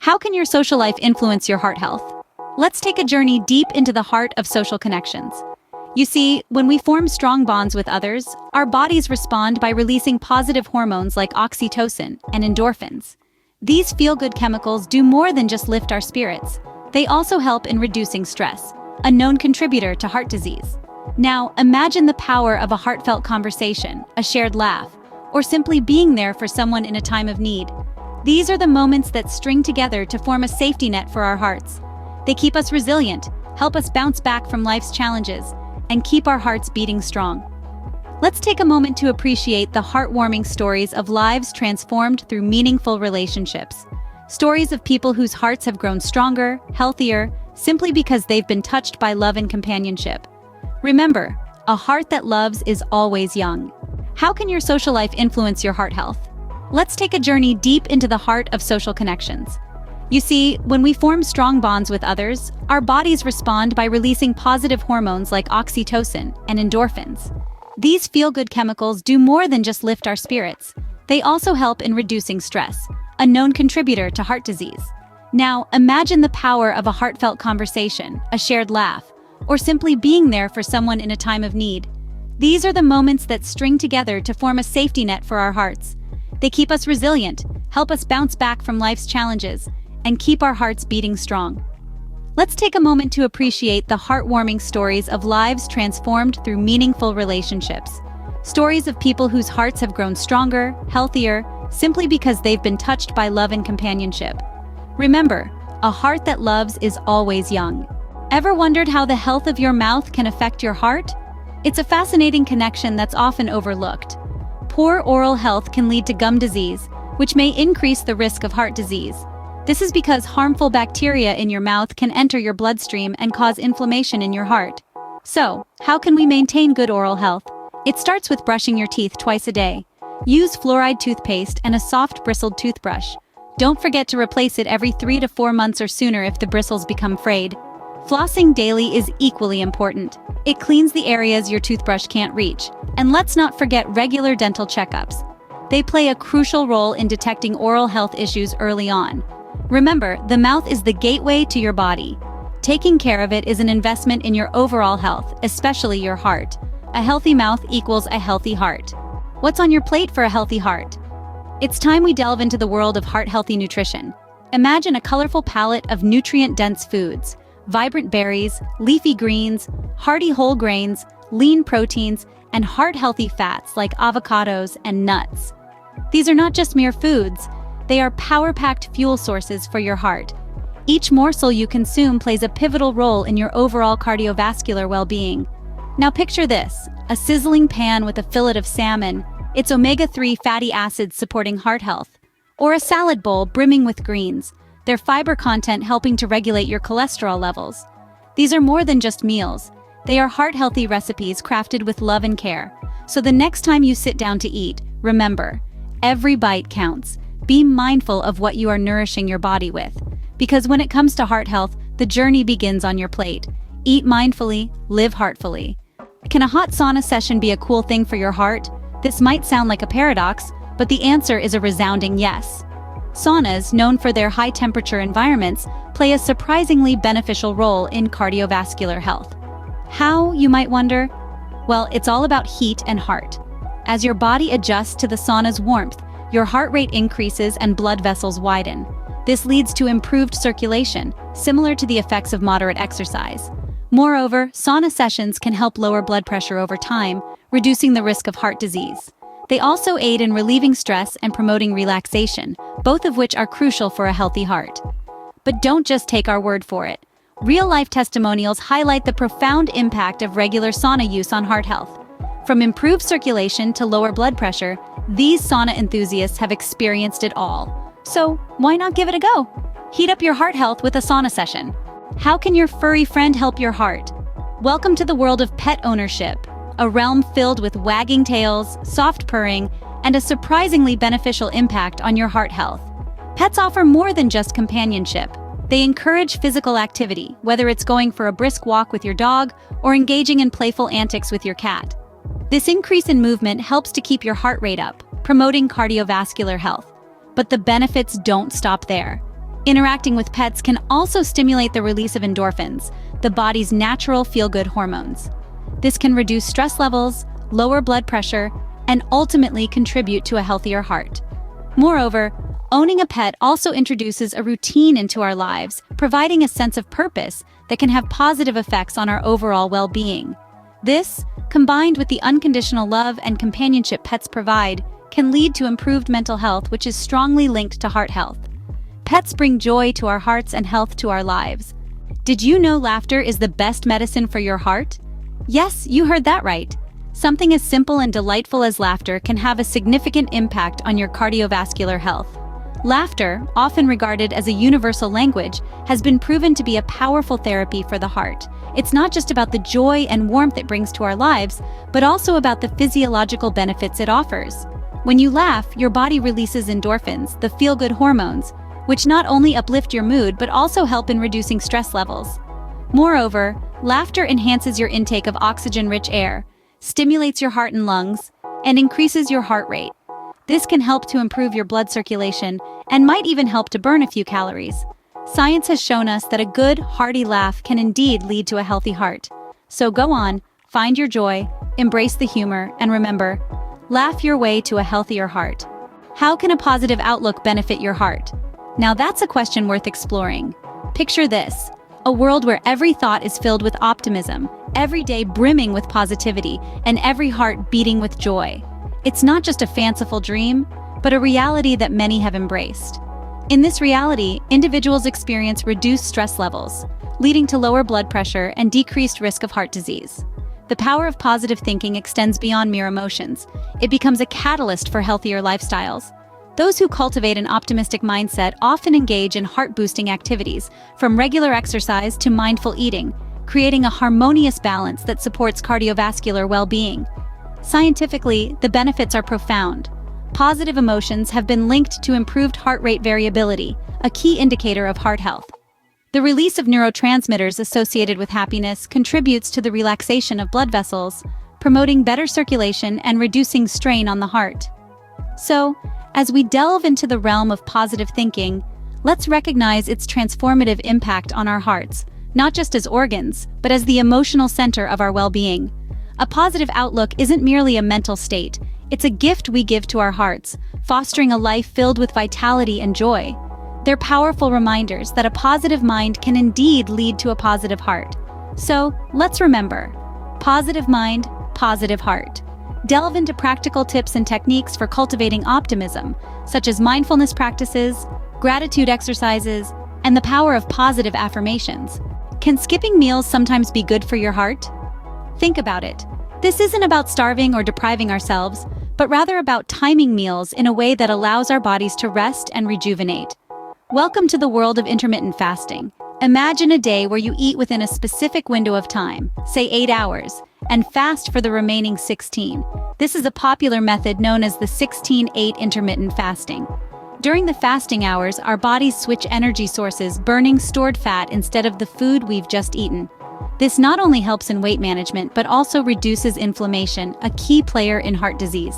How can your social life influence your heart health? Let's take a journey deep into the heart of social connections. You see, when we form strong bonds with others, our bodies respond by releasing positive hormones like oxytocin and endorphins. These feel-good chemicals do more than just lift our spirits. They also help in reducing stress, a known contributor to heart disease. Now, imagine the power of a heartfelt conversation, a shared laugh, or simply being there for someone in a time of need. These are the moments that string together to form a safety net for our hearts. They keep us resilient, help us bounce back from life's challenges, and keep our hearts beating strong. Let's take a moment to appreciate the heartwarming stories of lives transformed through meaningful relationships. Stories of people whose hearts have grown stronger, healthier, simply because they've been touched by love and companionship. Remember, a heart that loves is always young. How can your social life influence your heart health? Let's take a journey deep into the heart of social connections. You see, when we form strong bonds with others, our bodies respond by releasing positive hormones like oxytocin and endorphins. These feel-good chemicals do more than just lift our spirits. They also help in reducing stress, a known contributor to heart disease. Now, imagine the power of a heartfelt conversation, a shared laugh, or simply being there for someone in a time of need. These are the moments that string together to form a safety net for our hearts. They keep us resilient, help us bounce back from life's challenges, and keep our hearts beating strong. Let's take a moment to appreciate the heartwarming stories of lives transformed through meaningful relationships. Stories of people whose hearts have grown stronger, healthier, simply because they've been touched by love and companionship. Remember, a heart that loves is always young. Ever wondered how the health of your mouth can affect your heart? It's a fascinating connection that's often overlooked. Poor oral health can lead to gum disease, which may increase the risk of heart disease. This is because harmful bacteria in your mouth can enter your bloodstream and cause inflammation in your heart. So, how can we maintain good oral health? It starts with brushing your teeth twice a day. Use fluoride toothpaste and a soft bristled toothbrush. Don't forget to replace it every 3 to 4 months or sooner if the bristles become frayed. Flossing daily is equally important. It cleans the areas your toothbrush can't reach. And let's not forget regular dental checkups. They play a crucial role in detecting oral health issues early on. Remember, the mouth is the gateway to your body. Taking care of it is an investment in your overall health, especially your heart. A healthy mouth equals a healthy heart. What's on your plate for a healthy heart? It's time we delve into the world of heart-healthy nutrition. Imagine a colorful palette of nutrient-dense foods, vibrant berries, leafy greens, hearty whole grains, lean proteins, and heart-healthy fats like avocados and nuts. These are not just mere foods, they are power-packed fuel sources for your heart. Each morsel you consume plays a pivotal role in your overall cardiovascular well-being. Now picture this, a sizzling pan with a fillet of salmon, its omega-3 fatty acids supporting heart health, or a salad bowl brimming with greens, their fiber content helping to regulate your cholesterol levels. These are more than just meals. They are heart-healthy recipes crafted with love and care. So the next time you sit down to eat, remember, every bite counts. Be mindful of what you are nourishing your body with. Because when it comes to heart health, the journey begins on your plate. Eat mindfully, live heartfully. Can a hot sauna session be a cool thing for your heart? This might sound like a paradox, but the answer is a resounding yes. Saunas, known for their high-temperature environments, play a surprisingly beneficial role in cardiovascular health. How, you might wonder? Well, it's all about heat and heart. As your body adjusts to the sauna's warmth, your heart rate increases and blood vessels widen. This leads to improved circulation, similar to the effects of moderate exercise. Moreover, sauna sessions can help lower blood pressure over time, reducing the risk of heart disease. They also aid in relieving stress and promoting relaxation, both of which are crucial for a healthy heart. But don't just take our word for it. Real-life testimonials highlight the profound impact of regular sauna use on heart health. From improved circulation to lower blood pressure, these sauna enthusiasts have experienced it all. So, why not give it a go? Heat up your heart health with a sauna session. How can your furry friend help your heart? Welcome to the world of pet ownership, a realm filled with wagging tails, soft purring, and a surprisingly beneficial impact on your heart health. Pets offer more than just companionship. They encourage physical activity, whether it's going for a brisk walk with your dog or engaging in playful antics with your cat. This increase in movement helps to keep your heart rate up, promoting cardiovascular health. But the benefits don't stop there. Interacting with pets can also stimulate the release of endorphins, the body's natural feel-good hormones. This can reduce stress levels, lower blood pressure, and ultimately contribute to a healthier heart. Moreover, owning a pet also introduces a routine into our lives, providing a sense of purpose that can have positive effects on our overall well-being. This, combined with the unconditional love and companionship pets provide, can lead to improved mental health, which is strongly linked to heart health. Pets bring joy to our hearts and health to our lives. Did you know laughter is the best medicine for your heart? Yes, you heard that right. Something as simple and delightful as laughter can have a significant impact on your cardiovascular health. Laughter, often regarded as a universal language, has been proven to be a powerful therapy for the heart. It's not just about the joy and warmth it brings to our lives, but also about the physiological benefits it offers. When you laugh, your body releases endorphins, the feel-good hormones, which not only uplift your mood but also help in reducing stress levels. Moreover, laughter enhances your intake of oxygen-rich air, stimulates your heart and lungs, and increases your heart rate. This can help to improve your blood circulation and might even help to burn a few calories. Science has shown us that a good, hearty laugh can indeed lead to a healthy heart. So go on, find your joy, embrace the humor, and remember, laugh your way to a healthier heart. How can a positive outlook benefit your heart? Now that's a question worth exploring. Picture this: a world where every thought is filled with optimism, every day brimming with positivity, and every heart beating with joy. It's not just a fanciful dream, but a reality that many have embraced. In this reality, individuals experience reduced stress levels, leading to lower blood pressure and decreased risk of heart disease. The power of positive thinking extends beyond mere emotions. It becomes a catalyst for healthier lifestyles. Those who cultivate an optimistic mindset often engage in heart-boosting activities, from regular exercise to mindful eating, creating a harmonious balance that supports cardiovascular well-being. Scientifically, the benefits are profound. Positive emotions have been linked to improved heart rate variability, a key indicator of heart health. The release of neurotransmitters associated with happiness contributes to the relaxation of blood vessels, promoting better circulation and reducing strain on the heart. So, as we delve into the realm of positive thinking, let's recognize its transformative impact on our hearts, not just as organs, but as the emotional center of our well-being. A positive outlook isn't merely a mental state, it's a gift we give to our hearts, fostering a life filled with vitality and joy. They're powerful reminders that a positive mind can indeed lead to a positive heart. So, let's remember: positive mind, positive heart. Delve into practical tips and techniques for cultivating optimism, such as mindfulness practices, gratitude exercises, and the power of positive affirmations. Can skipping meals sometimes be good for your heart? Think about it. This isn't about starving or depriving ourselves, but rather about timing meals in a way that allows our bodies to rest and rejuvenate. Welcome to the world of intermittent fasting. Imagine a day where you eat within a specific window of time, say 8 hours, and fast for the remaining 16. This is a popular method known as the 16-8 intermittent fasting. During the fasting hours, our bodies switch energy sources, burning stored fat instead of the food we've just eaten. This not only helps in weight management, but also reduces inflammation, a key player in heart disease.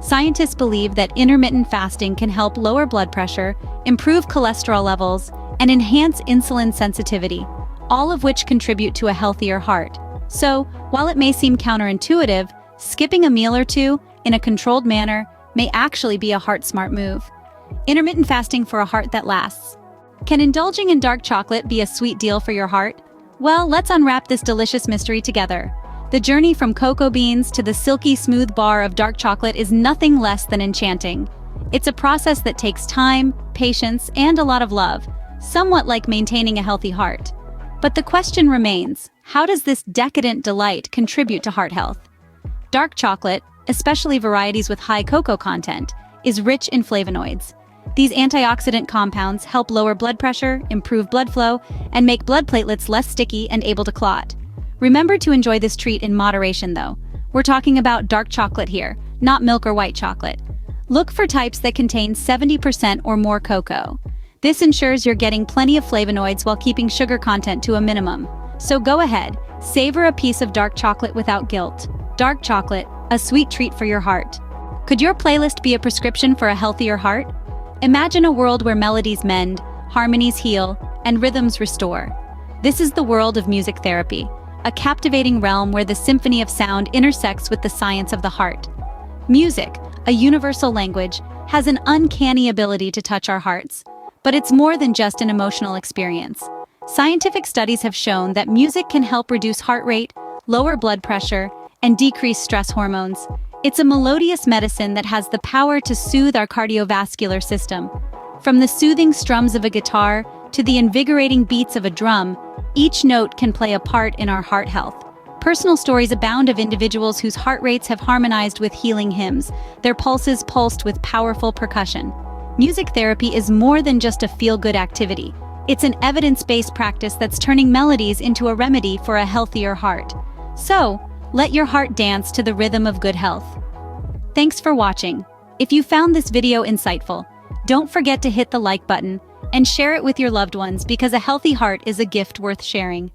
Scientists believe that intermittent fasting can help lower blood pressure, improve cholesterol levels, and enhance insulin sensitivity, all of which contribute to a healthier heart. So, while it may seem counterintuitive, skipping a meal or two in a controlled manner may actually be a HeartSmart move. Intermittent fasting for a heart that lasts. Can indulging in dark chocolate be a sweet deal for your heart? Well, let's unwrap this delicious mystery together. The journey from cocoa beans to the silky smooth bar of dark chocolate is nothing less than enchanting. It's a process that takes time, patience, and a lot of love, somewhat like maintaining a healthy heart. But the question remains, how does this decadent delight contribute to heart health? Dark chocolate, especially varieties with high cocoa content, is rich in flavonoids. These antioxidant compounds help lower blood pressure, improve blood flow, and make blood platelets less sticky and able to clot. Remember to enjoy this treat in moderation though. We're talking about dark chocolate here, not milk or white chocolate. Look for types that contain 70% or more cocoa. This ensures you're getting plenty of flavonoids while keeping sugar content to a minimum. So go ahead, savor a piece of dark chocolate without guilt. Dark chocolate, a sweet treat for your heart. Could your playlist be a prescription for a healthier heart? Imagine a world where melodies mend, harmonies heal, and rhythms restore. This is the world of music therapy, a captivating realm where the symphony of sound intersects with the science of the heart. Music, a universal language, has an uncanny ability to touch our hearts. But it's more than just an emotional experience. Scientific studies have shown that music can help reduce heart rate, lower blood pressure, and decrease stress hormones. It's a melodious medicine that has the power to soothe our cardiovascular system. From the soothing strums of a guitar to the invigorating beats of a drum, each note can play a part in our heart health. Personal stories abound of individuals whose heart rates have harmonized with healing hymns, their pulses pulsed with powerful percussion. Music therapy is more than just a feel-good activity. It's an evidence-based practice that's turning melodies into a remedy for a healthier heart. So, let your heart dance to the rhythm of good health. Thanks for watching. If you found this video insightful, don't forget to hit the like button and share it with your loved ones because a healthy heart is a gift worth sharing.